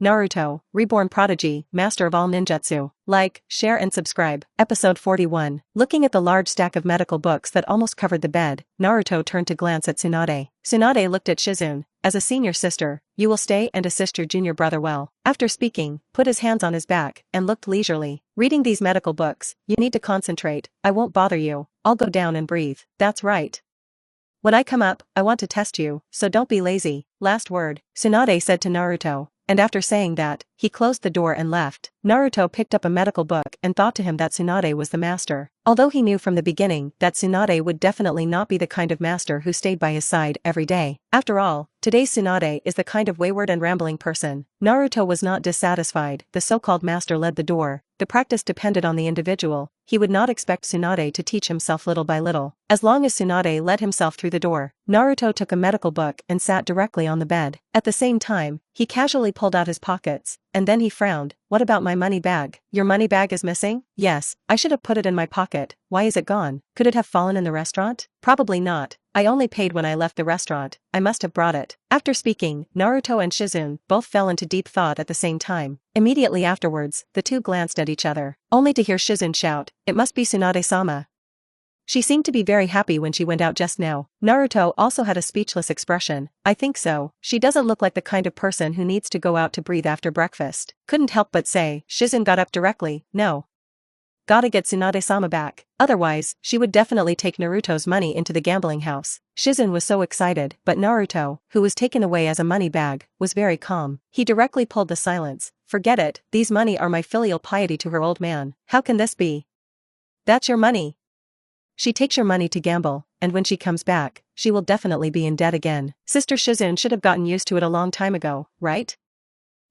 Naruto, Reborn Prodigy, Master of all Ninjutsu. Like, share and subscribe. Episode 41. Looking at the large stack of medical books that almost covered the bed, Naruto turned to glance at Tsunade. Tsunade looked at Shizune. As a senior sister, you will stay and assist your junior brother well. After speaking, put his hands on his back, and looked leisurely. Reading these medical books, you need to concentrate. I won't bother you. I'll go down and breathe. That's right. When I come up, I want to test you, so don't be lazy. Last word, Tsunade said to Naruto, and after saying that, he closed the door and left. Naruto picked up a medical book and thought to him that Tsunade was the master. Although he knew from the beginning that Tsunade would definitely not be the kind of master who stayed by his side every day. After all, today's Tsunade is the kind of wayward and rambling person. Naruto was not dissatisfied. The so-called master led the door. The practice depended on the individual. He would not expect Tsunade to teach himself little by little. As long as Tsunade led himself through the door, Naruto took a medical book and sat directly on the bed. At the same time, he casually pulled out his pockets, and then he frowned. What about my money bag? Your money bag is missing? Yes, I should have put it in my pocket. Why is it gone? Could it have fallen in the restaurant? Probably not. I only paid when I left the restaurant. I must have brought it. After speaking, Naruto and Shizune both fell into deep thought at the same time. Immediately afterwards, the two glanced at each other, only to hear Shizune shout, "It must be Tsunade-sama." She seemed to be very happy when she went out just now. Naruto also had a speechless expression. I think so. She doesn't look like the kind of person who needs to go out to breathe after breakfast. Couldn't help but say. Shizune got up directly. No. Gotta get Tsunade-sama back. Otherwise, she would definitely take Naruto's money into the gambling house. Shizune was so excited, but Naruto, who was taken away as a money bag, was very calm. He directly pulled the silence. Forget it, these money are my filial piety to her old man. How can this be? That's your money. She takes your money to gamble, and when she comes back, she will definitely be in debt again. Sister Shizune should have gotten used to it a long time ago, right?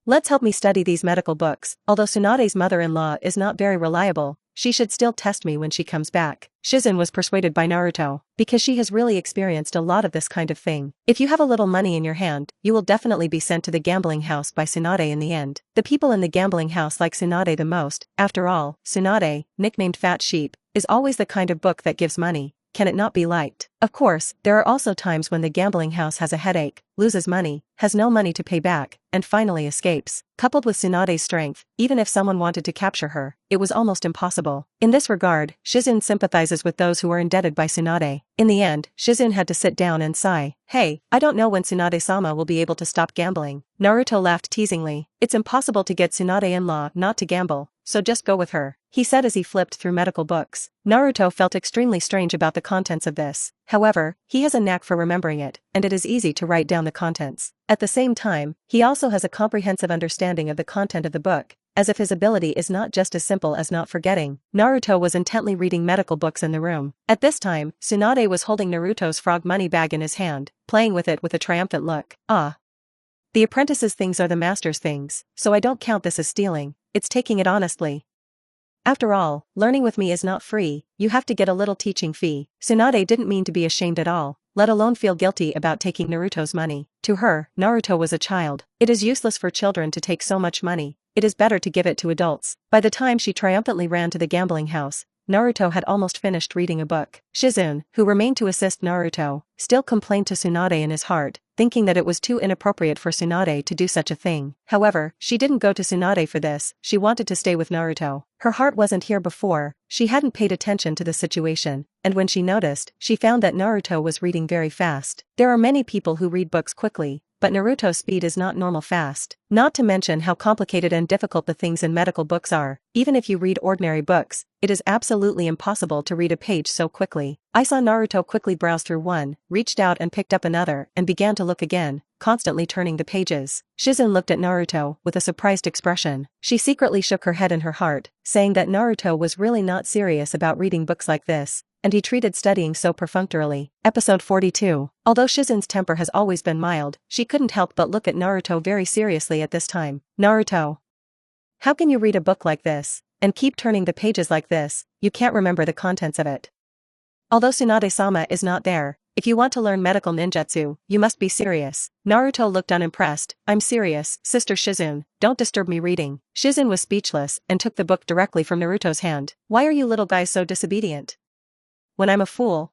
Let's help me study these medical books. Although Tsunade's mother-in-law is not very reliable, she should still test me when she comes back. Shizune was persuaded by Naruto, because she has really experienced a lot of this kind of thing. If you have a little money in your hand, you will definitely be sent to the gambling house by Tsunade in the end. The people in the gambling house like Tsunade the most. After all, Tsunade, nicknamed Fat Sheep, is always the kind of book that gives money. Can it not be liked? Of course, there are also times when the gambling house has a headache, loses money, has no money to pay back, and finally escapes. Coupled with Tsunade's strength, even if someone wanted to capture her, it was almost impossible. In this regard, Shizune sympathizes with those who are indebted by Tsunade. In the end, Shizune had to sit down and sigh. Hey, I don't know when Tsunade-sama will be able to stop gambling. Naruto laughed teasingly. It's impossible to get Tsunade-in-law not to gamble, so just go with her, he said as he flipped through medical books. Naruto felt extremely strange about the contents of this. However, he has a knack for remembering it, and it is easy to write down the contents. At the same time, he also has a comprehensive understanding of the content of the book, as if his ability is not just as simple as not forgetting. Naruto was intently reading medical books in the room. At this time, Tsunade was holding Naruto's frog money bag in his hand, playing with it with a triumphant look. Ah. The apprentice's things are the master's things, so I don't count this as stealing, it's taking it honestly. After all, learning with me is not free, you have to get a little teaching fee. Tsunade didn't mean to be ashamed at all, let alone feel guilty about taking Naruto's money. To her, Naruto was a child. It is useless for children to take so much money, it is better to give it to adults. By the time she triumphantly ran to the gambling house, Naruto had almost finished reading a book. Shizune, who remained to assist Naruto, still complained to Tsunade in his heart, thinking that it was too inappropriate for Tsunade to do such a thing. However, she didn't go to Tsunade for this, she wanted to stay with Naruto. Her heart wasn't here before, she hadn't paid attention to the situation, and when she noticed, she found that Naruto was reading very fast. There are many people who read books quickly, but Naruto's speed is not normal fast. Not to mention how complicated and difficult the things in medical books are. Even if you read ordinary books, it is absolutely impossible to read a page so quickly. I saw Naruto quickly browse through one, reached out and picked up another, and began to look again, constantly turning the pages. Shizune looked at Naruto with a surprised expression. She secretly shook her head in her heart, saying that Naruto was really not serious about reading books like this, and he treated studying so perfunctorily. Episode 42. Although Shizune's temper has always been mild, she couldn't help but look at Naruto very seriously at this time. Naruto, how can you read a book like this, and keep turning the pages like this? You can't remember the contents of it. Although Tsunade-sama is not there, if you want to learn medical ninjutsu, you must be serious. Naruto looked unimpressed. I'm serious, Sister Shizune, don't disturb me reading. Shizune was speechless and took the book directly from Naruto's hand. Why are you little guys so disobedient? When I'm a fool?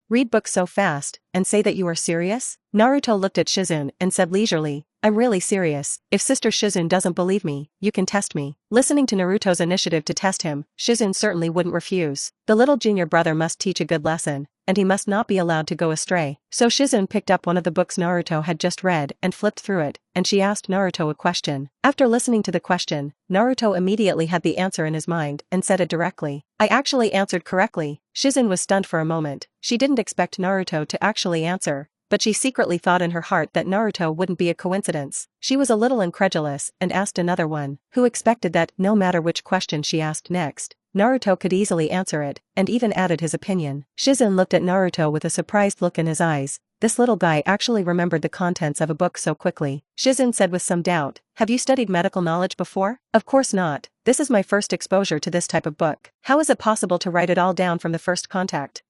Read books so fast, and say that you are serious? Naruto looked at Shizune and said leisurely, I'm really serious. If Sister Shizun doesn't believe me, you can test me. Listening to Naruto's initiative to test him, Shizun certainly wouldn't refuse. The little junior brother must teach a good lesson, and he must not be allowed to go astray. So Shizun picked up one of the books Naruto had just read and flipped through it, and she asked Naruto a question. After listening to the question, Naruto immediately had the answer in his mind and said it directly. I actually answered correctly. Shizun was stunned for a moment. She didn't expect Naruto to actually answer, but she secretly thought in her heart that Naruto wouldn't be a coincidence. She was a little incredulous and asked another one, who expected that, no matter which question she asked next, Naruto could easily answer it, and even added his opinion. Shizun looked at Naruto with a surprised look in his eyes. This little guy actually remembered the contents of a book so quickly. Shizun said with some doubt, have you studied medical knowledge before? Of course not. This is my first exposure to this type of book. How is it possible to write it all down from the first contact?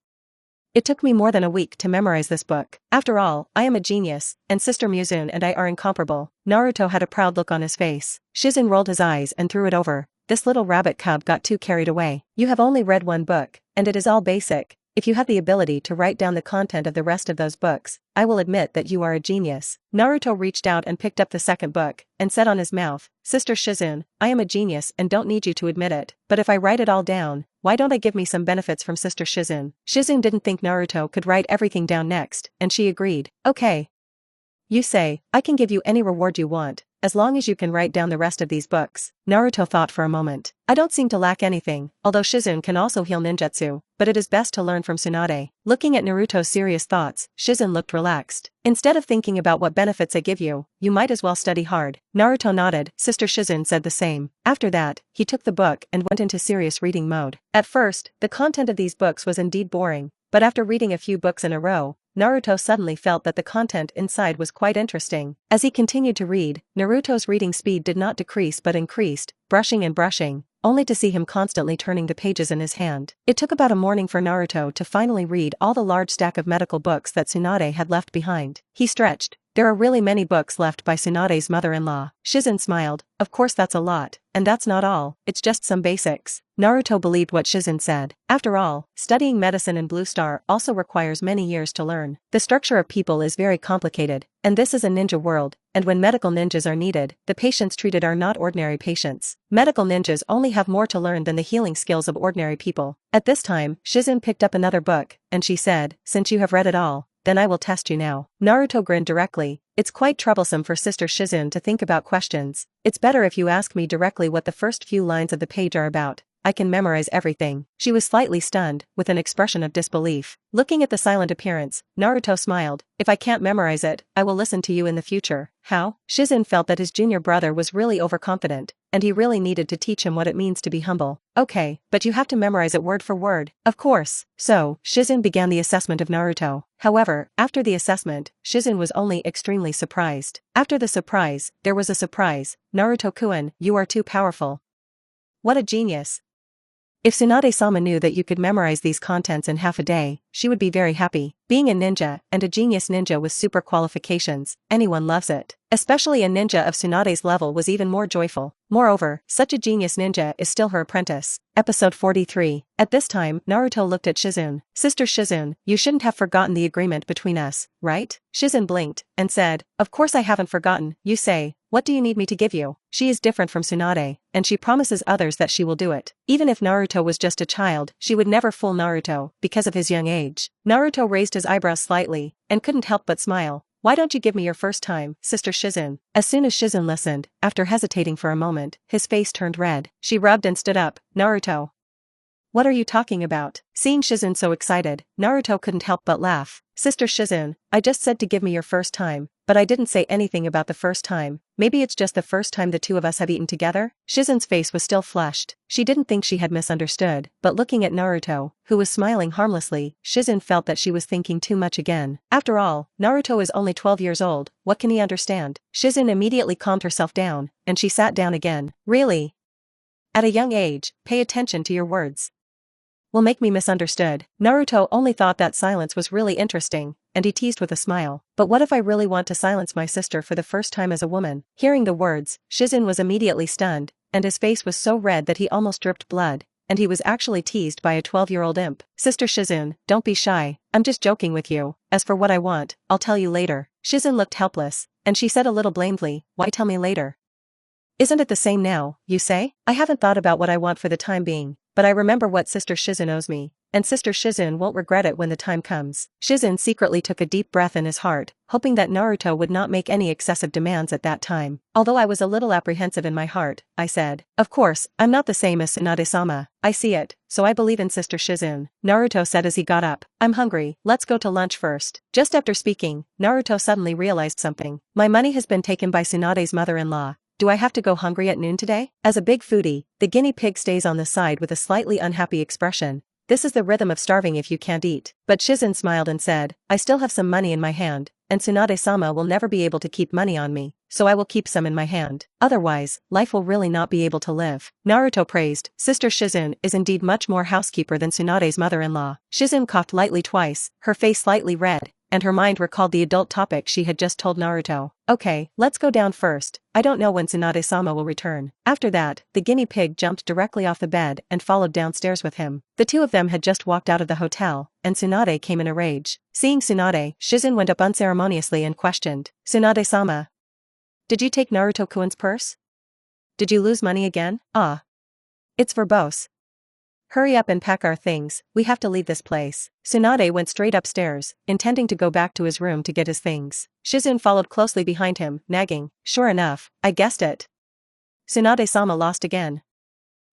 It took me more than a week to memorize this book. After all, I am a genius, and Sister Muzun and I are incomparable. Naruto had a proud look on his face. Shizun rolled his eyes and threw it over. This little rabbit cub got too carried away. You have only read one book, and it is all basic. If you had the ability to write down the content of the rest of those books, I will admit that you are a genius. Naruto reached out and picked up the second book, and said on his mouth, Sister Shizun, I am a genius and don't need you to admit it, but if I write it all down, why don't I give me some benefits from Sister Shizun? Shizun didn't think Naruto could write everything down next, and she agreed. Okay. You say, I can give you any reward you want, as long as you can write down the rest of these books. Naruto thought for a moment. I don't seem to lack anything, although Shizun can also heal ninjutsu, but it is best to learn from Tsunade. Looking at Naruto's serious thoughts, Shizun looked relaxed. Instead of thinking about what benefits I give you, you might as well study hard. Naruto nodded. Sister Shizun said the same. After that, he took the book and went into serious reading mode. At first, the content of these books was indeed boring, but after reading a few books in a row, Naruto suddenly felt that the content inside was quite interesting. As he continued to read, Naruto's reading speed did not decrease but increased, brushing and brushing, only to see him constantly turning the pages in his hand. It took about a morning for Naruto to finally read all the large stack of medical books that Tsunade had left behind. He stretched. There are really many books left by Tsunade's mother-in-law. Shizun smiled. Of course that's a lot, and that's not all, it's just some basics. Naruto believed what Shizun said. After all, studying medicine in Blue Star also requires many years to learn. The structure of people is very complicated, and this is a ninja world, and when medical ninjas are needed, the patients treated are not ordinary patients. Medical ninjas only have more to learn than the healing skills of ordinary people. At this time, Shizun picked up another book, and she said, since you have read it all, then I will test you now. Naruto grinned directly. It's quite troublesome for Sister Shizun to think about questions. It's better if you ask me directly what the first few lines of the page are about. I can memorize everything. She was slightly stunned, with an expression of disbelief. Looking at the silent appearance, Naruto smiled. If I can't memorize it, I will listen to you in the future. How? Shizun felt that his junior brother was really overconfident, and he really needed to teach him what it means to be humble. Okay, but you have to memorize it word for word. Of course. So, Shizun began the assessment of Naruto. However, after the assessment, Shizun was only extremely surprised. After the surprise, there was a surprise. Naruto-kun, you are too powerful. What a genius. If Tsunade-sama knew that you could memorize these contents in half a day, she would be very happy. Being a ninja, and a genius ninja with super qualifications, anyone loves it. Especially a ninja of Tsunade's level was even more joyful. Moreover, such a genius ninja is still her apprentice. Episode 43. At this time, Naruto looked at Shizun. Sister Shizun, you shouldn't have forgotten the agreement between us, right? Shizun blinked, and said, of course I haven't forgotten. You say, what do you need me to give you? She is different from Tsunade, and she promises others that she will do it. Even if Naruto was just a child, she would never fool Naruto, because of his young age. Naruto raised his eyebrows slightly, and couldn't help but smile. Why don't you give me your first time, Sister Shizun? As soon as Shizun listened, after hesitating for a moment, his face turned red. She rubbed and stood up. Naruto. What are you talking about? Seeing Shizun so excited, Naruto couldn't help but laugh. Sister Shizun, I just said to give me your first time, but I didn't say anything about the first time. Maybe it's just the first time the two of us have eaten together? Shizun's face was still flushed. She didn't think she had misunderstood, but looking at Naruto, who was smiling harmlessly, Shizun felt that she was thinking too much again. After all, Naruto is only 12 years old, what can he understand? Shizun immediately calmed herself down, and she sat down again. Really? At a young age, pay attention to your words. Will make me misunderstood. Naruto only thought that silence was really interesting, and he teased with a smile. But what if I really want to silence my sister for the first time as a woman? Hearing the words, Shizun was immediately stunned, and his face was so red that he almost dripped blood, and he was actually teased by a 12-year-old imp. Sister Shizun, don't be shy, I'm just joking with you. As for what I want, I'll tell you later. Shizun looked helpless, and she said a little blandly, "Why tell me later? Isn't it the same now, you say?" I haven't thought about what I want for the time being, but I remember what Sister Shizun owes me, and Sister Shizun won't regret it when the time comes. Shizun secretly took a deep breath in his heart, hoping that Naruto would not make any excessive demands at that time. Although I was a little apprehensive in my heart, I said, "Of course, I'm not the same as Tsunade-sama. I see it, so I believe in Sister Shizun." Naruto said as he got up, "I'm hungry, let's go to lunch first." Just after speaking, Naruto suddenly realized something. My money has been taken by Tsunade's mother-in-law. Do I have to go hungry at noon today? As a big foodie, the guinea pig stays on the side with a slightly unhappy expression. This is the rhythm of starving if you can't eat. But Shizun smiled and said, "I still have some money in my hand, and Tsunade-sama will never be able to keep money on me, so I will keep some in my hand. Otherwise, life will really not be able to live." Naruto praised, "Sister Shizun is indeed much more housekeeper than Tsunade's mother-in-law." Shizun coughed lightly twice, her face slightly red, and her mind recalled the adult topic she had just told Naruto. "Okay, let's go down first. I don't know when Tsunade-sama will return." After that, the guinea pig jumped directly off the bed and followed downstairs with him. The two of them had just walked out of the hotel, and Tsunade came in a rage. Seeing Tsunade, Shizun went up unceremoniously and questioned, "Tsunade-sama, did you take Naruto-kun's purse? Did you lose money again?" "Ah. It's verbose. Hurry up and pack our things, we have to leave this place." Tsunade went straight upstairs, intending to go back to his room to get his things. Shizun followed closely behind him, nagging, "Sure enough, I guessed it. Tsunade-sama lost again.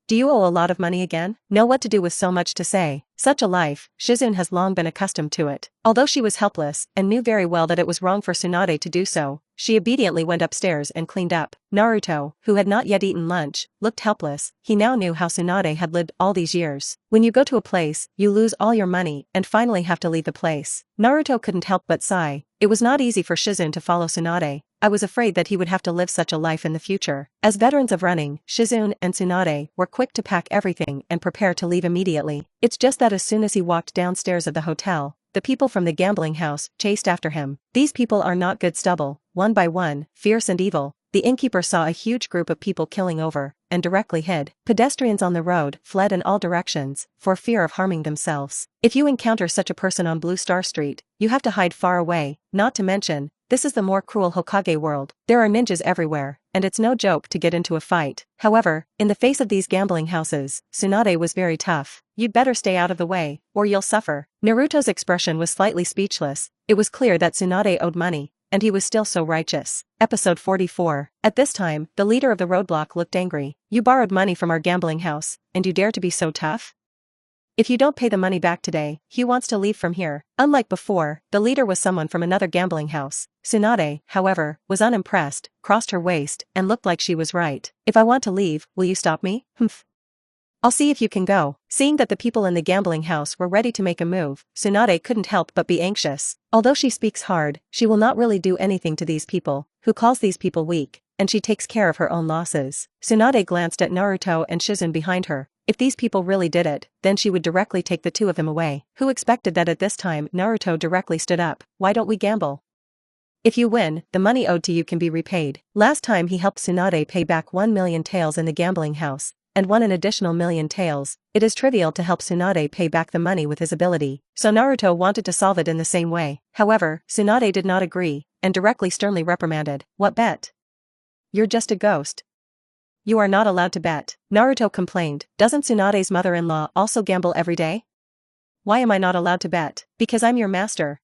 Do you owe a lot of money again?" Know what to do with so much to say. Such a life, Shizun has long been accustomed to it. Although she was helpless and knew very well that it was wrong for Tsunade to do so, she obediently went upstairs and cleaned up. Naruto, who had not yet eaten lunch, looked helpless. He now knew how Tsunade had lived all these years. When you go to a place, you lose all your money and finally have to leave the place. Naruto couldn't help but sigh. It was not easy for Shizun to follow Tsunade. I was afraid that he would have to live such a life in the future. As veterans of running, Shizun and Tsunade were quick to pack everything and prepare to leave immediately. It's just that as soon as he walked downstairs of the hotel, the people from the gambling house chased after him. These people are not good stubble, one by one, fierce and evil. The innkeeper saw a huge group of people killing over, and directly hid. Pedestrians on the road fled in all directions, for fear of harming themselves. If you encounter such a person on Blue Star Street, you have to hide far away, not to mention, this is the more cruel Hokage world. There are ninjas everywhere, and it's no joke to get into a fight. However, in the face of these gambling houses, Tsunade was very tough. "You'd better stay out of the way, or you'll suffer." Naruto's expression was slightly speechless. It was clear that Tsunade owed money, and he was still so righteous. Episode 44. At this time, the leader of the roadblock looked angry. "You borrowed money from our gambling house, and you dare to be so tough? If you don't pay the money back today, he wants to leave from here." Unlike before, the leader was someone from another gambling house. Tsunade, however, was unimpressed, crossed her waist, and looked like she was right. "If I want to leave, will you stop me?" "Humph. I'll see if you can go." Seeing that the people in the gambling house were ready to make a move, Tsunade couldn't help but be anxious. Although she speaks hard, she will not really do anything to these people, who calls these people weak, and she takes care of her own losses. Tsunade glanced at Naruto and Shizun behind her. If these people really did it, then she would directly take the two of them away. Who expected that at this time Naruto directly stood up. "Why don't we gamble? If you win, the money owed to you can be repaid." Last time he helped Tsunade pay back 1,000,000 taels in the gambling house, and won an additional 1,000,000 taels. It is trivial to help Tsunade pay back the money with his ability, so Naruto wanted to solve it in the same way. However, Tsunade did not agree, and directly sternly reprimanded. "What bet? You're just a ghost. You are not allowed to bet." Naruto complained, "Doesn't Tsunade's mother-in-law also gamble every day? Why am I not allowed to bet?" "Because I'm your master.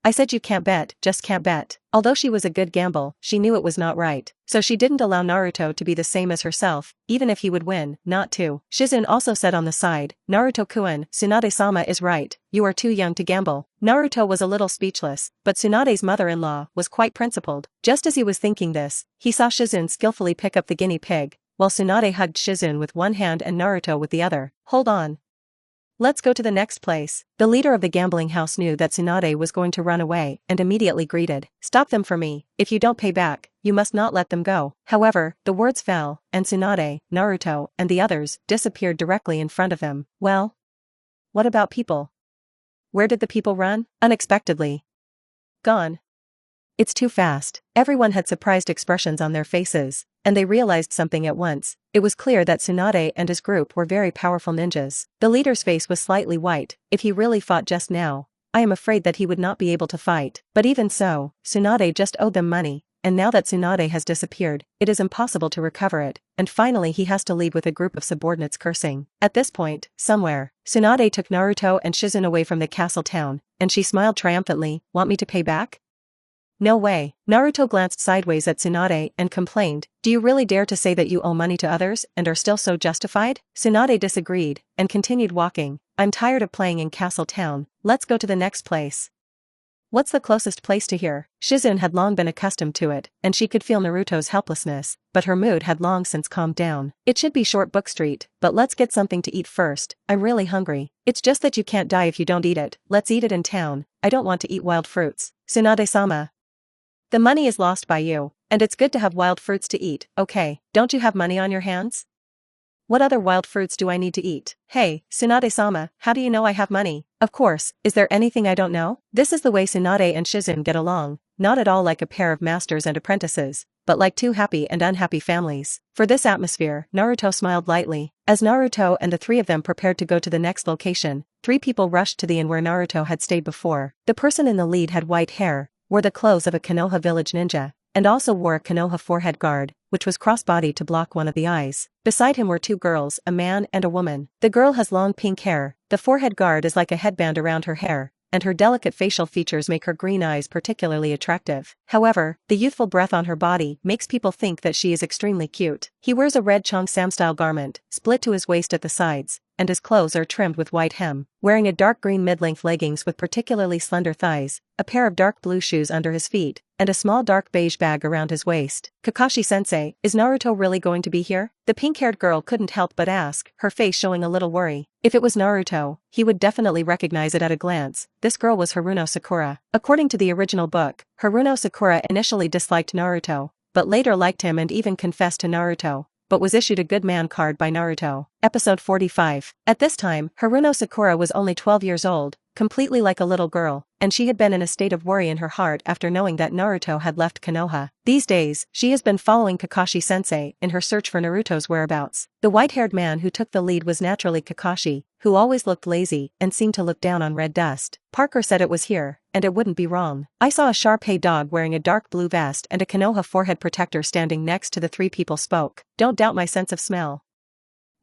I said you can't bet, just can't bet." Although she was a good gamble, she knew it was not right, so she didn't allow Naruto to be the same as herself, even if he would win, not to. Shizun also said on the side, "Naruto-kun, Tsunade-sama is right, you are too young to gamble." Naruto was a little speechless, but Tsunade's mother-in-law was quite principled. Just as he was thinking this, he saw Shizun skillfully pick up the guinea pig, while Tsunade hugged Shizun with one hand and Naruto with the other. "Hold on. Let's go to the next place." The leader of the gambling house knew that Tsunade was going to run away and immediately greeted, "Stop them for me. If you don't pay back, you must not let them go." However, the words fell, and Tsunade, Naruto, and the others disappeared directly in front of them. Well? What about people? Where did the people run? Unexpectedly. Gone. It's too fast. Everyone had surprised expressions on their faces, and they realized something at once. It was clear that Tsunade and his group were very powerful ninjas. The leader's face was slightly white. If he really fought just now, I am afraid that he would not be able to fight. But even so, Tsunade just owed them money, and now that Tsunade has disappeared, it is impossible to recover it, and finally he has to leave with a group of subordinates cursing. At this point, somewhere, Tsunade took Naruto and Shizune away from the castle town, and she smiled triumphantly. Want me to pay back? No way. Naruto glanced sideways at Tsunade and complained, do you really dare to say that you owe money to others and are still so justified? Tsunade disagreed, and continued walking. I'm tired of playing in castle town, let's go to the next place. What's the closest place to here? Shizune had long been accustomed to it, and she could feel Naruto's helplessness, but her mood had long since calmed down. It should be Short Book Street, but let's get something to eat first, I'm really hungry. It's just that you can't die if you don't eat it, let's eat it in town, I don't want to eat wild fruits. Tsunade-sama. The money is lost by you, and it's good to have wild fruits to eat, okay, don't you have money on your hands? What other wild fruits do I need to eat? Hey, Tsunade-sama, how do you know I have money? Of course, is there anything I don't know? This is the way Tsunade and Shizune get along, not at all like a pair of masters and apprentices, but like two happy and unhappy families. For this atmosphere, Naruto smiled lightly. As Naruto and the three of them prepared to go to the next location, three people rushed to the inn where Naruto had stayed before. The person in the lead had white hair, wore the clothes of a Konoha village ninja, and also wore a Konoha forehead guard, which was cross-bodied to block one of the eyes. Beside him were two girls, a man and a woman. The girl has long pink hair, the forehead guard is like a headband around her hair, and her delicate facial features make her green eyes particularly attractive. However, the youthful breath on her body makes people think that she is extremely cute. He wears a red Cheongsam-style garment, split to his waist at the sides, and his clothes are trimmed with white hem, wearing a dark green mid-length leggings with particularly slender thighs, a pair of dark blue shoes under his feet, and a small dark beige bag around his waist. Kakashi-sensei, is Naruto really going to be here? The pink-haired girl couldn't help but ask, her face showing a little worry. If it was Naruto, he would definitely recognize it at a glance. This girl was Haruno Sakura. According to the original book, Haruno Sakura initially disliked Naruto, but later liked him and even confessed to Naruto, but was issued a good man card by Naruto. Episode 45. At this time, Haruno Sakura was only 12 years old, completely like a little girl, and she had been in a state of worry in her heart after knowing that Naruto had left Konoha. These days, she has been following Kakashi-sensei in her search for Naruto's whereabouts. The white-haired man who took the lead was naturally Kakashi, who always looked lazy and seemed to look down on red dust. Parker said it was here, and it wouldn't be wrong. I saw a Shar-Pei dog wearing a dark blue vest and a Konoha forehead protector standing next to the three people spoke. Don't doubt my sense of smell.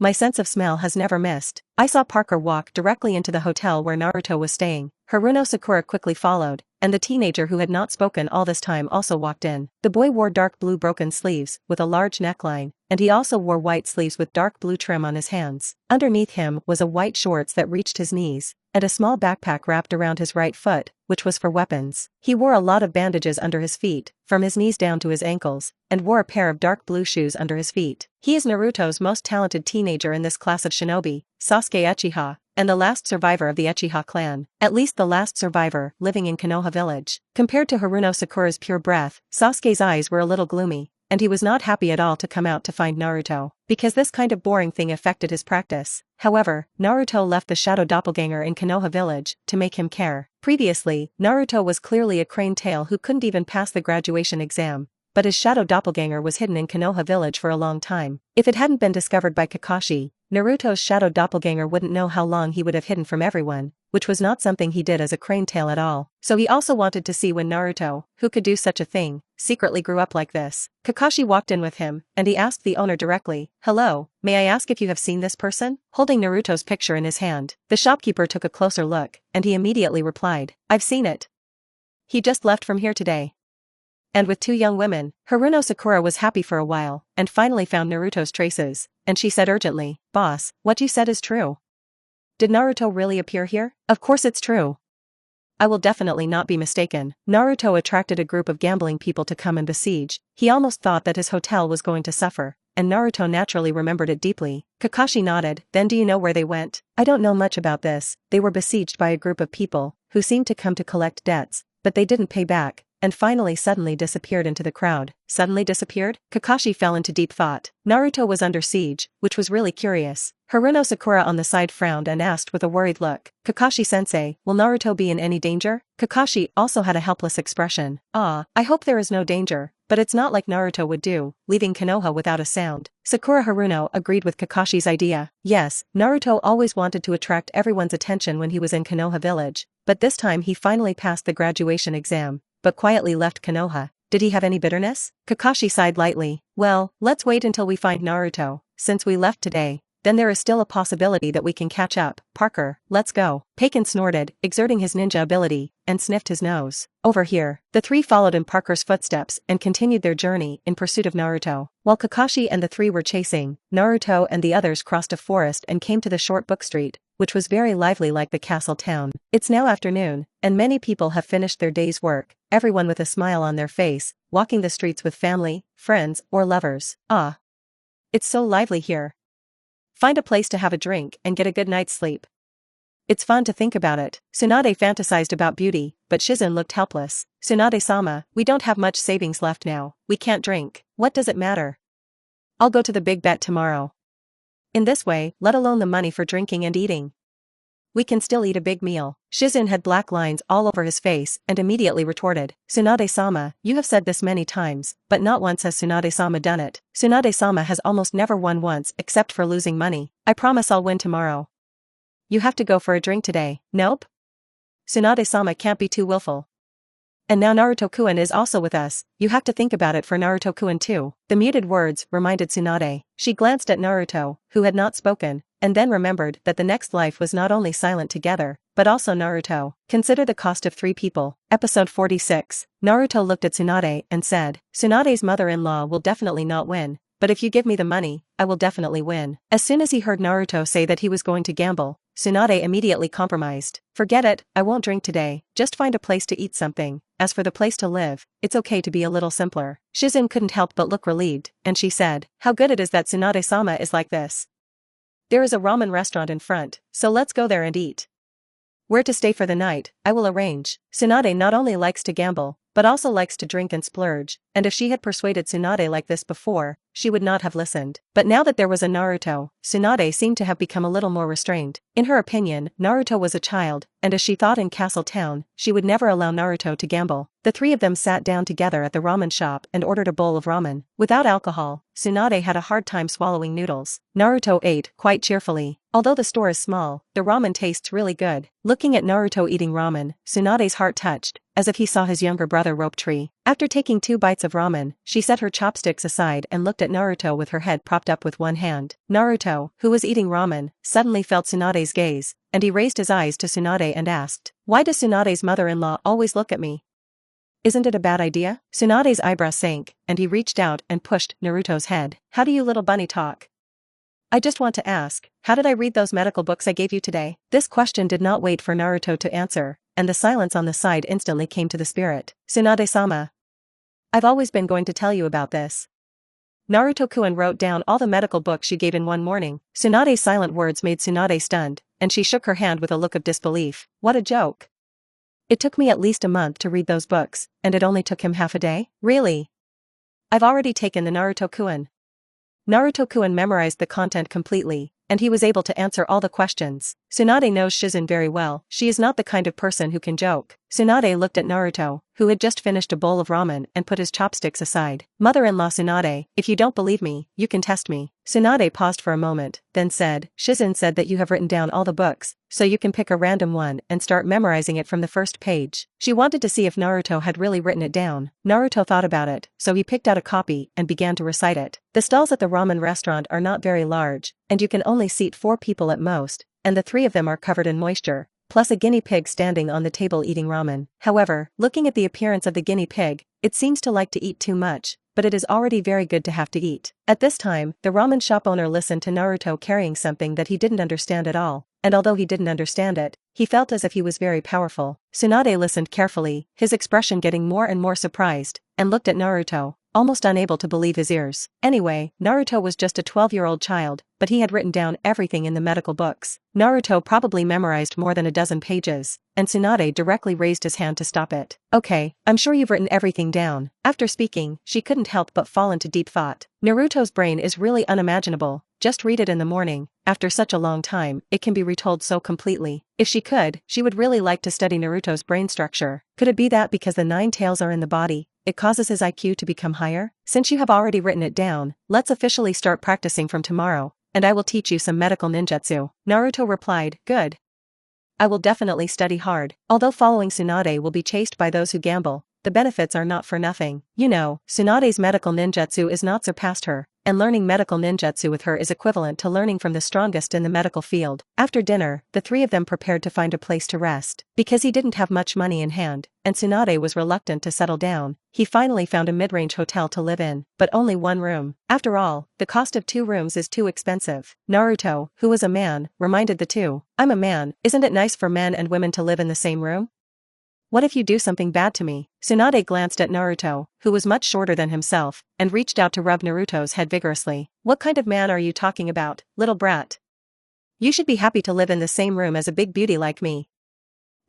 My sense of smell has never missed. I saw Parker walk directly into the hotel where Naruto was staying. Haruno Sakura quickly followed, and the teenager who had not spoken all this time also walked in. The boy wore dark blue broken sleeves with a large neckline, and he also wore white sleeves with dark blue trim on his hands. Underneath him was a white shorts that reached his knees, and a small backpack wrapped around his right foot, which was for weapons. He wore a lot of bandages under his feet, from his knees down to his ankles, and wore a pair of dark blue shoes under his feet. He is Naruto's most talented teenager in this class of shinobi, Sasuke Uchiha, and the last survivor of the Uchiha clan, at least the last survivor living in Konoha village. Compared to Haruno Sakura's pure breath, Sasuke's eyes were a little gloomy, and he was not happy at all to come out to find Naruto, because this kind of boring thing affected his practice. However, Naruto left the shadow doppelganger in Konoha village to make him care. Previously, Naruto was clearly a crane tail who couldn't even pass the graduation exam, but his shadow doppelganger was hidden in Konoha village for a long time. If it hadn't been discovered by Kakashi, Naruto's shadow doppelganger wouldn't know how long he would have hidden from everyone, which was not something he did as a crane tail at all. So he also wanted to see when Naruto, who could do such a thing, secretly grew up like this. Kakashi walked in with him, and he asked the owner directly, "Hello, may I ask if you have seen this person?" Holding Naruto's picture in his hand, the shopkeeper took a closer look, and he immediately replied, "I've seen it. He just left from here today." And with two young women, Haruno Sakura was happy for a while, and finally found Naruto's traces, and she said urgently, "Boss, what you said is true. Did Naruto really appear here?" "Of course it's true. I will definitely not be mistaken." Naruto attracted a group of gambling people to come and besiege. He almost thought that his hotel was going to suffer, and Naruto naturally remembered it deeply. Kakashi nodded. "Then do you know where they went?" "I don't know much about this. They were besieged by a group of people, who seemed to come to collect debts, but they didn't pay back, and finally suddenly disappeared into the crowd." Suddenly disappeared? Kakashi fell into deep thought. Naruto was under siege, which was really curious. Haruno Sakura on the side frowned and asked with a worried look, "Kakashi-sensei, will Naruto be in any danger?" Kakashi also had a helpless expression. I hope there is no danger, but it's not like Naruto would do, leaving Konoha without a sound." Sakura Haruno agreed with Kakashi's idea. Yes, Naruto always wanted to attract everyone's attention when he was in Konoha village, but this time he finally passed the graduation exam, but quietly left Konoha. Did he have any bitterness? Kakashi sighed lightly. Well, let's wait until we find Naruto. Since we left today, then there is still a possibility that we can catch up. Parker, let's go. Paken snorted, exerting his ninja ability, and sniffed his nose. Over here. The three followed in Parker's footsteps and continued their journey in pursuit of Naruto. While Kakashi and the three were chasing, Naruto and the others crossed a forest and came to the short book street, which was very lively like the castle town. It's now afternoon, and many people have finished their day's work, everyone with a smile on their face, walking the streets with family, friends, or lovers. Ah. It's so lively here. Find a place to have a drink and get a good night's sleep. It's fun to think about it. Tsunade fantasized about beauty, but Shizen looked helpless. Tsunade-sama, we don't have much savings left now. We can't drink. What does it matter? I'll go to the big bet tomorrow. In this way, let alone the money for drinking and eating, we can still eat a big meal. Shizen had black lines all over his face and immediately retorted. Tsunade-sama, you have said this many times, but not once has Tsunade-sama done it. Tsunade-sama has almost never won once except for losing money. I promise I'll win tomorrow. You have to go for a drink today. Nope. Tsunade-sama can't be too willful. And now Naruto-kun is also with us, you have to think about it for Naruto-kun too. The muted words reminded Tsunade. She glanced at Naruto, who had not spoken, and then remembered that the next life was not only silent together, but also Naruto. Consider the cost of 3 people. Episode 46. Naruto looked at Tsunade and said, Tsunade's mother-in-law will definitely not win, but if you give me the money, I will definitely win. As soon as he heard Naruto say that he was going to gamble, Tsunade immediately compromised. Forget it, I won't drink today, just find a place to eat something. As for the place to live, it's okay to be a little simpler. Shizen couldn't help but look relieved, and she said, how good it is that Tsunade-sama is like this. There is a ramen restaurant in front, so let's go there and eat. Where to stay for the night, I will arrange. Tsunade not only likes to gamble, but also likes to drink and splurge, and if she had persuaded Tsunade like this before, she would not have listened. But now that there was a Naruto, Tsunade seemed to have become a little more restrained. In her opinion, Naruto was a child, and as she thought in Castle Town, she would never allow Naruto to gamble. The three of them sat down together at the ramen shop and ordered a bowl of ramen. Without alcohol, Tsunade had a hard time swallowing noodles. Naruto ate quite cheerfully. Although the store is small, the ramen tastes really good. Looking at Naruto eating ramen, Tsunade's heart touched, as if he saw his younger brother Rope Tree. After taking 2 bites of ramen, she set her chopsticks aside and looked at Naruto with her head propped up with one hand. Naruto, who was eating ramen, suddenly felt Tsunade's gaze, and he raised his eyes to Tsunade and asked, why does Tsunade's mother-in-law always look at me? Isn't it a bad idea? Tsunade's eyebrow sank, and he reached out and pushed Naruto's head. How do you little bunny talk? I just want to ask, how did I read those medical books I gave you today? This question did not wait for Naruto to answer, and the silence on the side instantly came to the spirit. Tsunade-sama. I've always been going to tell you about this. Naruto-kun wrote down all the medical books she gave in one morning. Tsunade's silent words made Tsunade stunned, and she shook her hand with a look of disbelief. What a joke. It took me at least a month to read those books, and it only took him half a day? Really? I've already taken the Naruto-kun. Naruto-kun memorized the content completely, and he was able to answer all the questions. Tsunade knows Shizen very well. She is not the kind of person who can joke. Tsunade looked at Naruto, who had just finished a bowl of ramen and put his chopsticks aside. Mother-in-law Tsunade, if you don't believe me, you can test me. Tsunade paused for a moment, then said, Shizen said that you have written down all the books, so you can pick a random one and start memorizing it from the first page. She wanted to see if Naruto had really written it down. Naruto thought about it, so he picked out a copy and began to recite it. The stalls at the ramen restaurant are not very large, and you can only seat 4 people at most, and the 3 of them are covered in moisture, plus a guinea pig standing on the table eating ramen. However, looking at the appearance of the guinea pig, it seems to like to eat too much, but it is already very good to have to eat. At this time, the ramen shop owner listened to Naruto carrying something that he didn't understand at all, and although he didn't understand it, he felt as if he was very powerful. Tsunade listened carefully, his expression getting more and more surprised, and looked at Naruto, almost unable to believe his ears. Anyway, Naruto was just a 12-year-old child, but he had written down everything in the medical books. Naruto probably memorized more than a dozen pages, and Tsunade directly raised his hand to stop it. Okay, I'm sure you've written everything down. After speaking, she couldn't help but fall into deep thought. Naruto's brain is really unimaginable. Just read it in the morning. After such a long time, it can be retold so completely. If she could, she would really like to study Naruto's brain structure. Could it be that because the 9 tails are in the body, it causes his IQ to become higher? Since you have already written it down, let's officially start practicing from tomorrow, and I will teach you some medical ninjutsu. Naruto replied, good. I will definitely study hard. Although following Tsunade will be chased by those who gamble, the benefits are not for nothing. You know, Tsunade's medical ninjutsu is not surpassed her, and learning medical ninjutsu with her is equivalent to learning from the strongest in the medical field. After dinner, the three of them prepared to find a place to rest. Because he didn't have much money in hand, and Tsunade was reluctant to settle down, he finally found a mid-range hotel to live in, but only one room. After all, the cost of 2 rooms is too expensive. Naruto, who was a man, reminded the two, "I'm a man, isn't it nice for men and women to live in the same room? What if you do something bad to me?" Tsunade glanced at Naruto, who was much shorter than himself, and reached out to rub Naruto's head vigorously. "What kind of man are you talking about, little brat? You should be happy to live in the same room as a big beauty like me.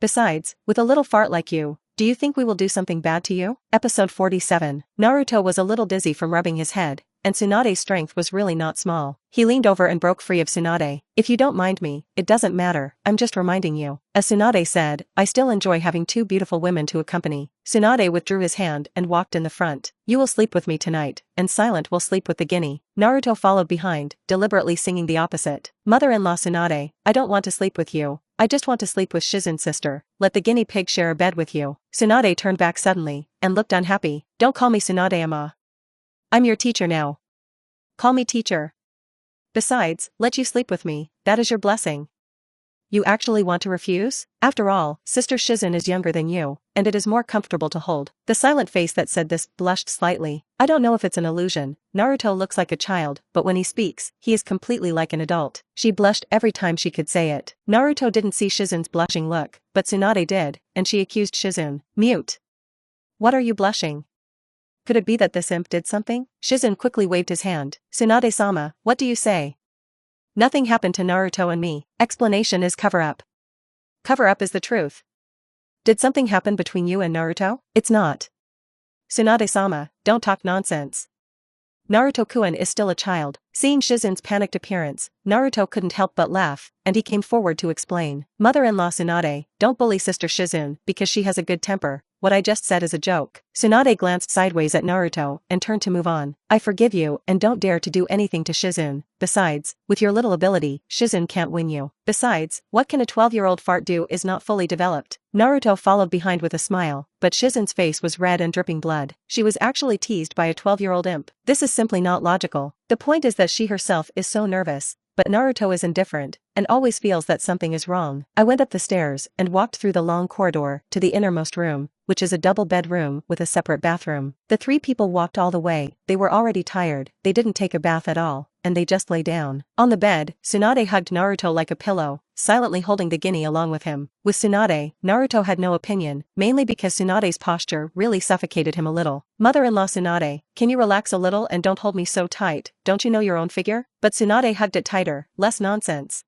Besides, with a little fart like you, do you think we will do something bad to you?" Episode 47. Naruto was a little dizzy from rubbing his head, and Tsunade's strength was really not small. He leaned over and broke free of Tsunade. "If you don't mind me, it doesn't matter, I'm just reminding you." As Tsunade said, "I still enjoy having 2 beautiful women to accompany." Tsunade withdrew his hand and walked in the front. "You will sleep with me tonight, and Silent will sleep with the guinea." Naruto followed behind, deliberately singing the opposite. "Mother-in-law Tsunade, I don't want to sleep with you. I just want to sleep with Shizen's sister. Let the guinea pig share a bed with you." Tsunade turned back suddenly, and looked unhappy. "Don't call me Tsunade-ama. I'm your teacher now. Call me teacher. Besides, let you sleep with me, that is your blessing. You actually want to refuse? After all, Sister Shizen is younger than you, and it is more comfortable to hold." The silent face that said this blushed slightly. "I don't know if it's an illusion. Naruto looks like a child, but when he speaks, he is completely like an adult." She blushed every time she could say it. Naruto didn't see Shizen's blushing look, but Tsunade did, and she accused Shizen. "Mute. What are you blushing? Could it be that this imp did something?" Shizen quickly waved his hand. "Tsunade-sama, what do you say?" "Nothing happened to Naruto and me. Explanation is cover-up." "Cover-up is the truth. Did something happen between you and Naruto?" "It's not." "Tsunade-sama, don't talk nonsense. Naruto-kun is still a child." Seeing Shizen's panicked appearance, Naruto couldn't help but laugh, and he came forward to explain. "Mother-in-law Tsunade, don't bully Sister Shizen because she has a good temper. What I just said is a joke." Tsunade glanced sideways at Naruto and turned to move on. "I forgive you and don't dare to do anything to Shizen. Besides, with your little ability, Shizen can't win you. Besides, what can a 12-year-old fart do is not fully developed." Naruto followed behind with a smile, but Shizen's face was red and dripping blood. She was actually teased by a 12-year-old imp. This is simply not logical. The point is that she herself is so nervous, but Naruto is indifferent, and always feels that something is wrong. "I went up the stairs and walked through the long corridor to the innermost room, which is a double bedroom with a separate bathroom. The 3 people walked all the way. They were already tired, they didn't take a bath at all, and they just lay down. On the bed, Tsunade hugged Naruto like a pillow, silently holding the guinea along with him. With Tsunade, Naruto had no opinion, mainly because Tsunade's posture really suffocated him a little. "Mother-in-law Tsunade, can you relax a little and don't hold me so tight, don't you know your own figure?" But Tsunade hugged it tighter. "Less nonsense.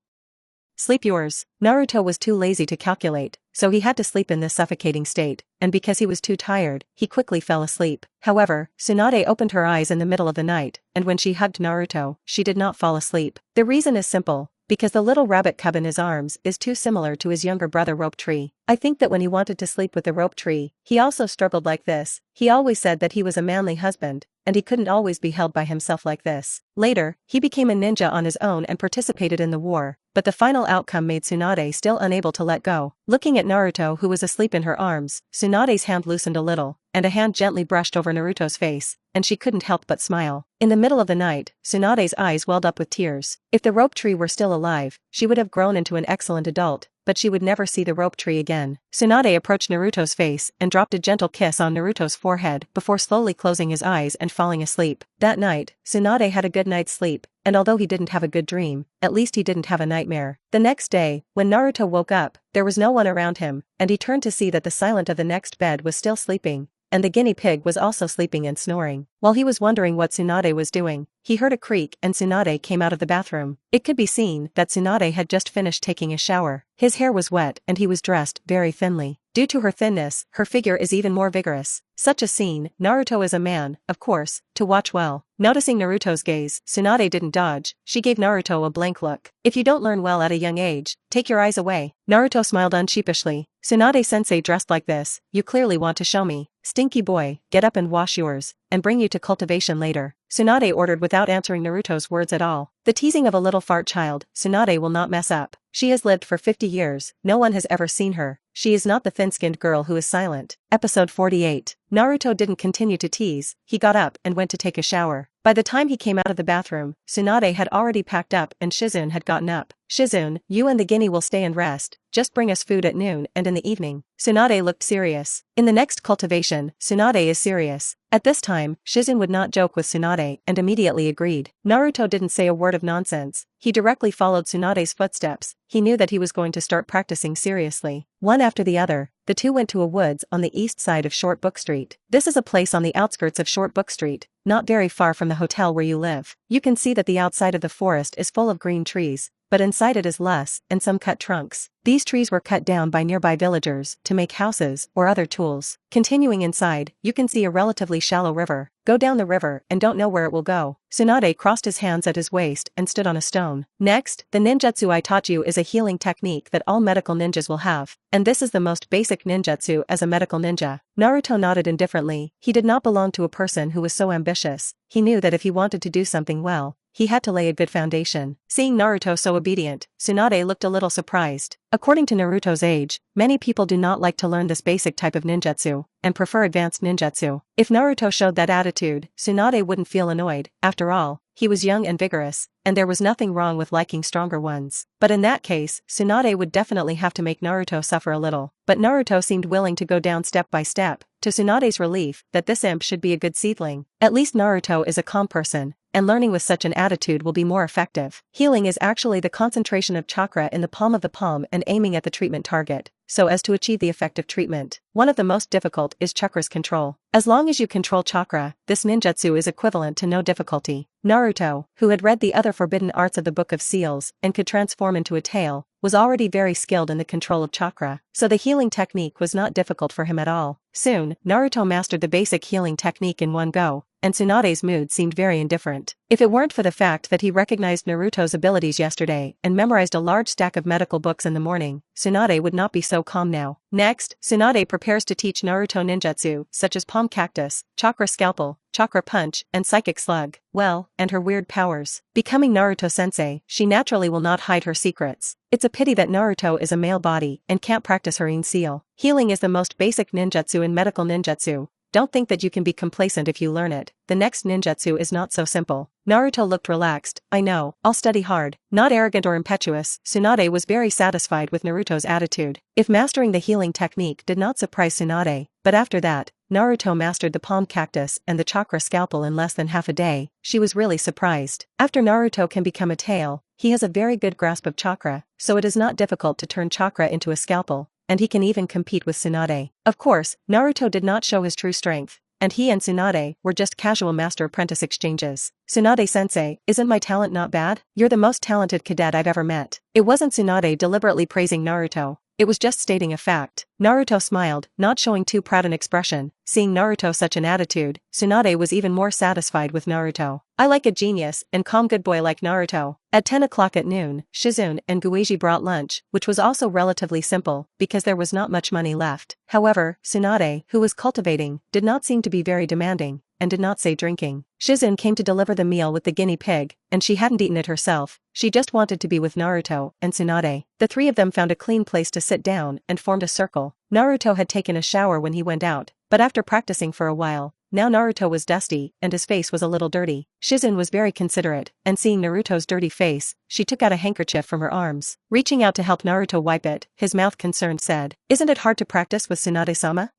Sleep yours." Naruto was too lazy to calculate, so he had to sleep in this suffocating state, and because he was too tired, he quickly fell asleep. However, Tsunade opened her eyes in the middle of the night, and when she hugged Naruto, she did not fall asleep. The reason is simple. Because the little rabbit cub in his arms is too similar to his younger brother Rope Tree. I think that when he wanted to sleep with the Rope Tree, he also struggled like this. He always said that he was a manly husband, and he couldn't always be held by himself like this. Later, he became a ninja on his own and participated in the war, but the final outcome made Tsunade still unable to let go. Looking at Naruto who was asleep in her arms, Tsunade's hand loosened a little, and a hand gently brushed over Naruto's face, and she couldn't help but smile. In the middle of the night, Tsunade's eyes welled up with tears. If the Rope Tree were still alive, she would have grown into an excellent adult, but she would never see the Rope Tree again. Tsunade approached Naruto's face and dropped a gentle kiss on Naruto's forehead before slowly closing his eyes and falling asleep. That night, Tsunade had a good night's sleep, and although he didn't have a good dream, at least he didn't have a nightmare. The next day, when Naruto woke up, there was no one around him, and he turned to see that the silent of the next bed was still sleeping, and the guinea pig was also sleeping and snoring. While he was wondering what Tsunade was doing, he heard a creak and Tsunade came out of the bathroom. It could be seen that Tsunade had just finished taking a shower. His hair was wet and he was dressed very thinly. Due to her thinness, her figure is even more vigorous. Such a scene, Naruto is a man, of course, to watch well. Noticing Naruto's gaze, Tsunade didn't dodge, she gave Naruto a blank look. "If you don't learn well at a young age, take your eyes away." Naruto smiled unsheepishly. "Tsunade-sensei dressed like this, you clearly want to show me. Stinky boy, get up and wash yours, and bring you to cultivation later." Tsunade ordered without answering Naruto's words at all. The teasing of a little fart child, Tsunade will not mess up. She has lived for 50 years, no one has ever seen her. She is not the thin-skinned girl who is silent. Episode 48. Naruto didn't continue to tease, he got up and went to take a shower. By the time he came out of the bathroom, Tsunade had already packed up and Shizune had gotten up. Shizune, you and the guinea will stay and rest, just bring us food at noon and in the evening. Tsunade looked serious. In the next cultivation, Tsunade is serious. At this time, Shizune would not joke with Tsunade and immediately agreed. Naruto didn't say a word of nonsense. He directly followed Tsunade's footsteps. He knew that he was going to start practicing seriously. One after the other, the two went to a woods on the east side of Short Book Street. This is a place on the outskirts of Short Book Street, not very far from the hotel where you live. You can see that the outside of the forest is full of green trees, but inside it is less, and some cut trunks. These trees were cut down by nearby villagers to make houses or other tools. Continuing inside, you can see a relatively shallow river. Go down the river and don't know where it will go. Tsunade crossed his hands at his waist and stood on a stone. Next, the ninjutsu I taught you is a healing technique that all medical ninjas will have, and this is the most basic ninjutsu as a medical ninja. Naruto nodded indifferently. He did not belong to a person who was so ambitious. He knew that if he wanted to do something well, he had to lay a good foundation. Seeing Naruto so obedient, Tsunade looked a little surprised. According to Naruto's age, many people do not like to learn this basic type of ninjutsu, and prefer advanced ninjutsu. If Naruto showed that attitude, Tsunade wouldn't feel annoyed. After all, he was young and vigorous, and there was nothing wrong with liking stronger ones. But in that case, Tsunade would definitely have to make Naruto suffer a little. But Naruto seemed willing to go down step by step, to Tsunade's relief that this imp should be a good seedling. At least Naruto is a calm person, and learning with such an attitude will be more effective. Healing is actually the concentration of chakra in the palm of the palm and aiming at the treatment target, so as to achieve the effective treatment. One of the most difficult is chakra's control. As long as you control chakra, this ninjutsu is equivalent to no difficulty. Naruto, who had read the other forbidden arts of the Book of Seals and could transform into a tail, was already very skilled in the control of chakra, so the healing technique was not difficult for him at all. Soon, Naruto mastered the basic healing technique in one go, and Tsunade's mood seemed very indifferent. If it weren't for the fact that he recognized Naruto's abilities yesterday and memorized a large stack of medical books in the morning, Tsunade would not be so calm now. Next, Tsunade prepares to teach Naruto ninjutsu, such as palm cactus, chakra scalpel, chakra punch, and psychic slug, well, and her weird powers. Becoming Naruto-sensei, she naturally will not hide her secrets. It's a pity that Naruto is a male body and can't practice her seal. Healing is the most basic ninjutsu in medical ninjutsu. Don't think that you can be complacent if you learn it. The next ninjutsu is not so simple. Naruto looked relaxed. I know, I'll study hard. Not arrogant or impetuous, Tsunade was very satisfied with Naruto's attitude. If mastering the healing technique did not surprise Tsunade, but after that, Naruto mastered the palm cactus and the chakra scalpel in less than half a day, she was really surprised. After Naruto can become a tail, he has a very good grasp of chakra, so it is not difficult to turn chakra into a scalpel, and he can even compete with Tsunade. Of course, Naruto did not show his true strength, and he and Tsunade were just casual master-apprentice exchanges. Tsunade-sensei, isn't my talent not bad? You're the most talented cadet I've ever met. It wasn't Tsunade deliberately praising Naruto. It was just stating a fact. Naruto smiled, not showing too proud an expression. Seeing Naruto such an attitude, Tsunade was even more satisfied with Naruto. I like a genius and calm good boy like Naruto. At 10 o'clock at noon, Shizune and Gueiji brought lunch, which was also relatively simple, because there was not much money left. However, Tsunade, who was cultivating, did not seem to be very demanding, and did not say drinking. Shizune came to deliver the meal with the guinea pig, and she hadn't eaten it herself. She just wanted to be with Naruto and Tsunade. The three of them found a clean place to sit down and formed a circle. Naruto had taken a shower when he went out, but after practicing for a while, now Naruto was dusty and his face was a little dirty. Shizune was very considerate, and seeing Naruto's dirty face, she took out a handkerchief from her arms. Reaching out to help Naruto wipe it, his mouth concerned said, "Isn't it hard to practice with Tsunade-sama?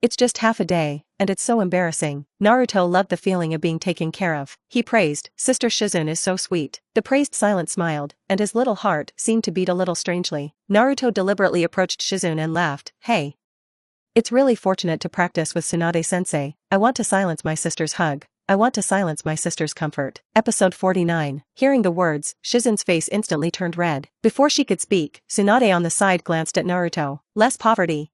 It's just half a day, and it's so embarrassing." Naruto loved the feeling of being taken care of. He praised, "Sister Shizune is so sweet." The praised silent smiled, and his little heart seemed to beat a little strangely. Naruto deliberately approached Shizune and laughed, "Hey. It's really fortunate to practice with Tsunade-sensei. I want to silence my sister's hug. I want to silence my sister's comfort." Episode 49. Hearing the words, Shizune's face instantly turned red. Before she could speak, Tsunade on the side glanced at Naruto. "Less poverty.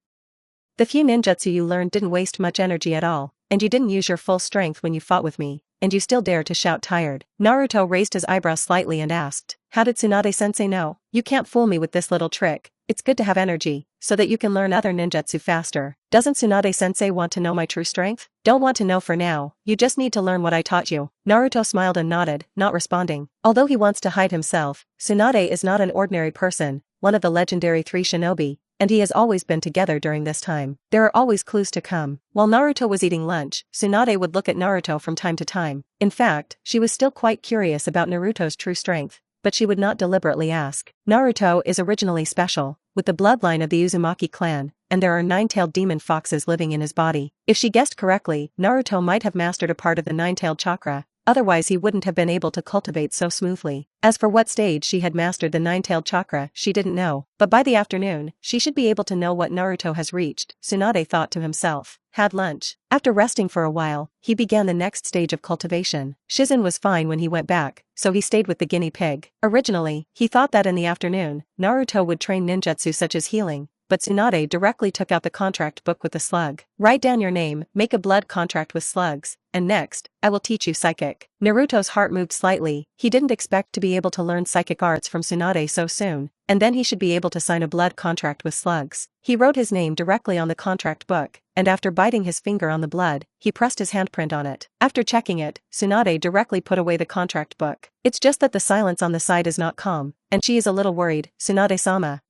The few ninjutsu you learned didn't waste much energy at all, and you didn't use your full strength when you fought with me, and you still dare to shout tired." Naruto raised his eyebrows slightly and asked, "How did Tsunade-sensei know? You can't fool me with this little trick. It's good to have energy, so that you can learn other ninjutsu faster. Doesn't Tsunade-sensei want to know my true strength? Don't want to know for now, you just need to learn what I taught you. Naruto smiled and nodded, not responding. Although he wants to hide himself, Tsunade is not an ordinary person, one of the legendary 3 shinobi, and he has always been together during this time. There are always clues to come. While Naruto was eating lunch, Tsunade would look at Naruto from time to time. In fact, she was still quite curious about Naruto's true strength, but she would not deliberately ask. Naruto is originally special, with the bloodline of the Uzumaki clan, and there are 9-tailed demon foxes living in his body. If she guessed correctly, Naruto might have mastered a part of the Nine-Tailed Chakra, otherwise he wouldn't have been able to cultivate so smoothly. As for what stage she had mastered the Nine-Tailed Chakra, she didn't know, but by the afternoon, she should be able to know what Naruto has reached, Tsunade thought to himself. Had lunch. After resting for a while, he began the next stage of cultivation. Shizen was fine when he went back, so he stayed with the guinea pig. Originally, he thought that in the afternoon, Naruto would train ninjutsu such as healing, but Tsunade directly took out the contract book with the slug. Write down your name, make a blood contract with slugs, and next, I will teach you psychic. Naruto's heart moved slightly, he didn't expect to be able to learn psychic arts from Tsunade so soon, and then he should be able to sign a blood contract with slugs. He wrote his name directly on the contract book, and after biting his finger on the blood, he pressed his handprint on it. After checking it, Tsunade directly put away the contract book. It's just that the silence on the side is not calm, and she is a little worried. Tsunade-sama,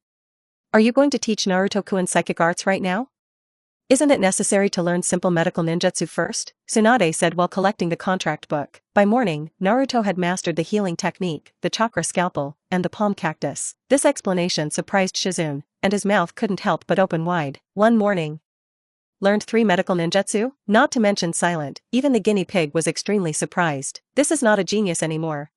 are you going to teach Naruto-kun psychic arts right now? Isn't it necessary to learn simple medical ninjutsu first? Tsunade said while collecting the contract book. By morning, Naruto had mastered the healing technique, the chakra scalpel, and the palm cactus. This explanation surprised Shizune, and his mouth couldn't help but open wide. One morning, learned 3 medical ninjutsu? Not to mention silent, even the guinea pig was extremely surprised. This is not a genius anymore.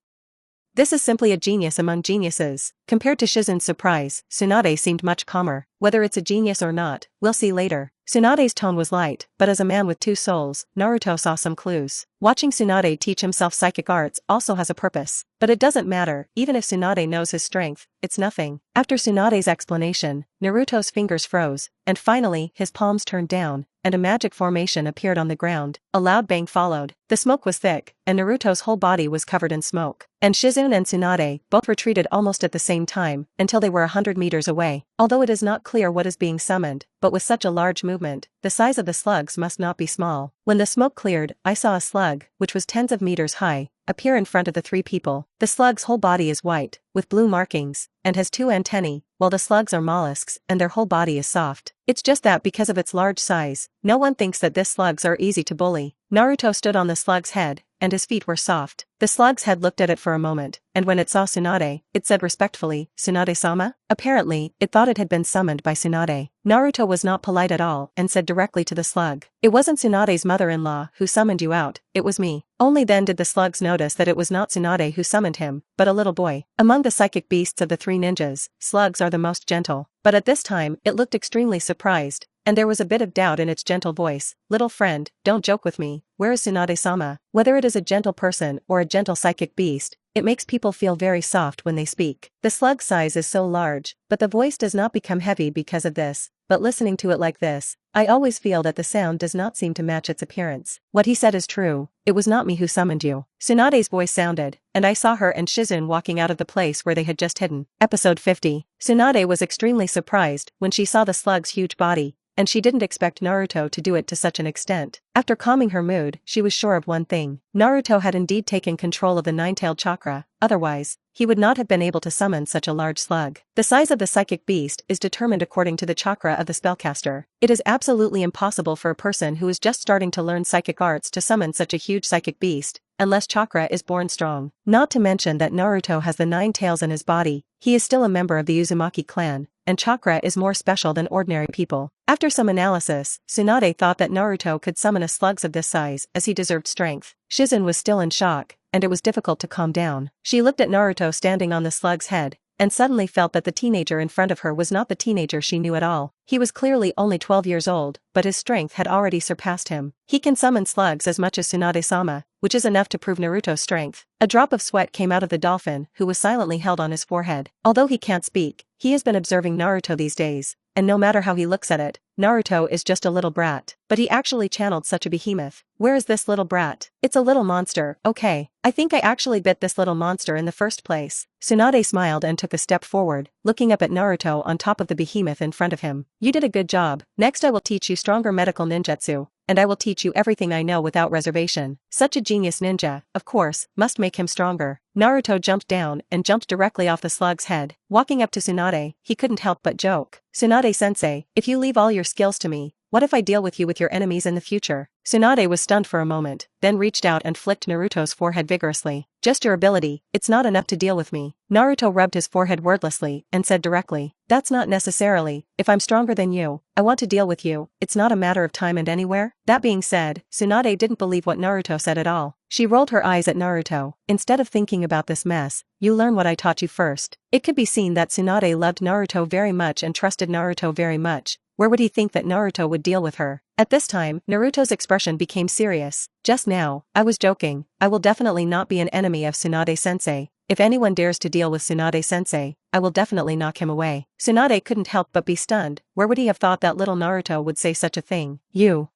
This is simply a genius among geniuses. Compared to Shizune's surprise, Tsunade seemed much calmer. Whether it's a genius or not, we'll see later. Tsunade's tone was light, but as a man with 2 souls, Naruto saw some clues. Watching Tsunade teach himself psychic arts also has a purpose. But it doesn't matter, even if Tsunade knows his strength, it's nothing. After Tsunade's explanation, Naruto's fingers froze, and finally, his palms turned down, and a magic formation appeared on the ground. A loud bang followed. The smoke was thick, and Naruto's whole body was covered in smoke. And Shizune and Tsunade both retreated almost at the same time, until they were 100 meters away. Although it is not clear what is being summoned, but with such a large movement, the size of the slugs must not be small. When the smoke cleared, I saw a slug, which was tens of meters high, appear in front of the 3 people. The slug's whole body is white, with blue markings, and has 2 antennae, while the slugs are mollusks and their whole body is soft. It's just that because of its large size, no one thinks that these slugs are easy to bully. Naruto stood on the slug's head, and his feet were soft. The slug's head looked at it for a moment, and when it saw Tsunade, it said respectfully, "Tsunade-sama?" Apparently, it thought it had been summoned by Tsunade. Naruto was not polite at all and said directly to the slug, "It wasn't Tsunade's mother-in-law who summoned you out, it was me." Only then did the slugs notice that it was not Tsunade who summoned him, but a little boy. Among the psychic beasts of the 3 ninjas, slugs are the most gentle, but at this time, it looked extremely surprised, and there was a bit of doubt in its gentle voice. "Little friend, don't joke with me, where is Tsunade-sama?" Whether it is a gentle person or a gentle psychic beast, it makes people feel very soft when they speak. The slug size is so large, but the voice does not become heavy because of this, but listening to it like this, I always feel that the sound does not seem to match its appearance. What he said is true, it was not me who summoned you. Tsunade's voice sounded, and I saw her and Shizune walking out of the place where they had just hidden. Episode 50. Tsunade was extremely surprised when she saw the slug's huge body, and she didn't expect Naruto to do it to such an extent. After calming her mood, she was sure of one thing. Naruto had indeed taken control of the Nine-Tailed Chakra, otherwise, he would not have been able to summon such a large slug. The size of the psychic beast is determined according to the chakra of the spellcaster. It is absolutely impossible for a person who is just starting to learn psychic arts to summon such a huge psychic beast, unless chakra is born strong. Not to mention that Naruto has the 9 tails in his body, he is still a member of the Uzumaki clan, and chakra is more special than ordinary people. After some analysis, Tsunade thought that Naruto could summon a slugs of this size as he deserved strength. Shizune was still in shock, and it was difficult to calm down. She looked at Naruto standing on the slug's head, and suddenly felt that the teenager in front of her was not the teenager she knew at all. He was clearly only 12 years old, but his strength had already surpassed him. He can summon slugs as much as Tsunade-sama, which is enough to prove Naruto's strength. A drop of sweat came out of the dolphin, who was silently held on his forehead. Although he can't speak, he has been observing Naruto these days, and no matter how he looks at it, Naruto is just a little brat. But he actually channeled such a behemoth. Where is this little brat? It's a little monster, okay. I think I actually bit this little monster in the first place. Tsunade smiled and took a step forward, looking up at Naruto on top of the behemoth in front of him. You did a good job. Next I will teach you stronger medical ninjutsu, and I will teach you everything I know without reservation. Such a genius ninja, of course, must make him stronger. Naruto jumped down and jumped directly off the slug's head. Walking up to Tsunade, he couldn't help but joke. Tsunade-sensei, if you leave all your skills to me, what if I deal with you with your enemies in the future? Tsunade was stunned for a moment, then reached out and flicked Naruto's forehead vigorously. Just your ability, it's not enough to deal with me. Naruto rubbed his forehead wordlessly and said directly, that's not necessarily, if I'm stronger than you, I want to deal with you, it's not a matter of time and anywhere. That being said, Tsunade didn't believe what Naruto said at all. She rolled her eyes at Naruto. Instead of thinking about this mess, you learn what I taught you first. It could be seen that Tsunade loved Naruto very much and trusted Naruto very much. Where would he think that Naruto would deal with her? At this time, Naruto's expression became serious. Just now, I was joking. I will definitely not be an enemy of Tsunade-sensei. If anyone dares to deal with Tsunade-sensei, I will definitely knock him away. Tsunade couldn't help but be stunned. Where would he have thought that little Naruto would say such a thing? You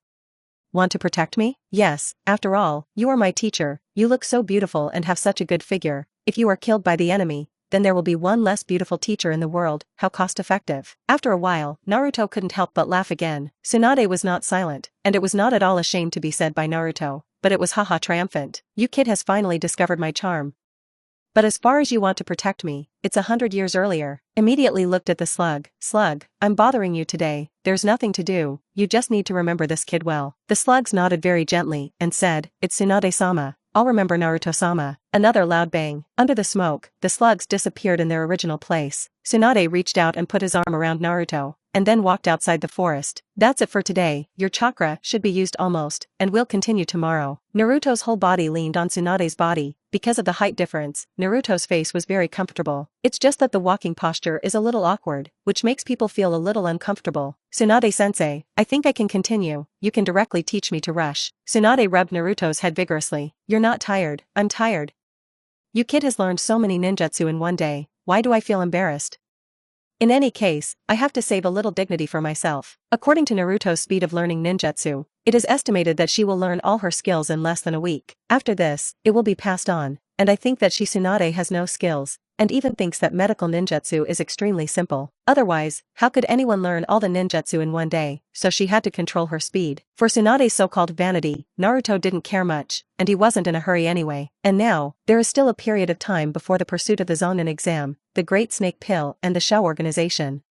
want to protect me? Yes, after all, you are my teacher. You look so beautiful and have such a good figure. If you are killed by the enemy, then there will be one less beautiful teacher in the world. How cost-effective. After a while, Naruto couldn't help but laugh again. Tsunade was not silent, and it was not at all ashamed to be said by Naruto, but it was haha triumphant. You kid has finally discovered my charm. But as far as you want to protect me, it's 100 years earlier. Immediately looked at the slug. Slug, I'm bothering you today. There's nothing to do. You just need to remember this kid well. The slugs nodded very gently and said, it's Tsunade-sama. I'll remember Naruto-sama. Another loud bang. Under the smoke, the slugs disappeared in their original place. Tsunade reached out and put his arm around Naruto, and then walked outside the forest. That's it for today. Your chakra should be used almost, and we'll continue tomorrow. Naruto's whole body leaned on Tsunade's body. Because of the height difference, Naruto's face was very comfortable. It's just that the walking posture is a little awkward, which makes people feel a little uncomfortable. Tsunade-sensei, I think I can continue. You can directly teach me to rush. Tsunade rubbed Naruto's head vigorously. You're not tired. I'm tired. You kid has learned so many ninjutsu in one day. Why do I feel embarrassed? In any case, I have to save a little dignity for myself. According to Naruto's speed of learning ninjutsu, it is estimated that she will learn all her skills in less than a week. After this, it will be passed on, and I think that Tsunade has no skills, and even thinks that medical ninjutsu is extremely simple. Otherwise, how could anyone learn all the ninjutsu in one day? So she had to control her speed. For Tsunade's so-called vanity, Naruto didn't care much, and he wasn't in a hurry anyway. And now, there is still a period of time before the pursuit of the Zonin exam, the Great Snake Pill and the Shao organization.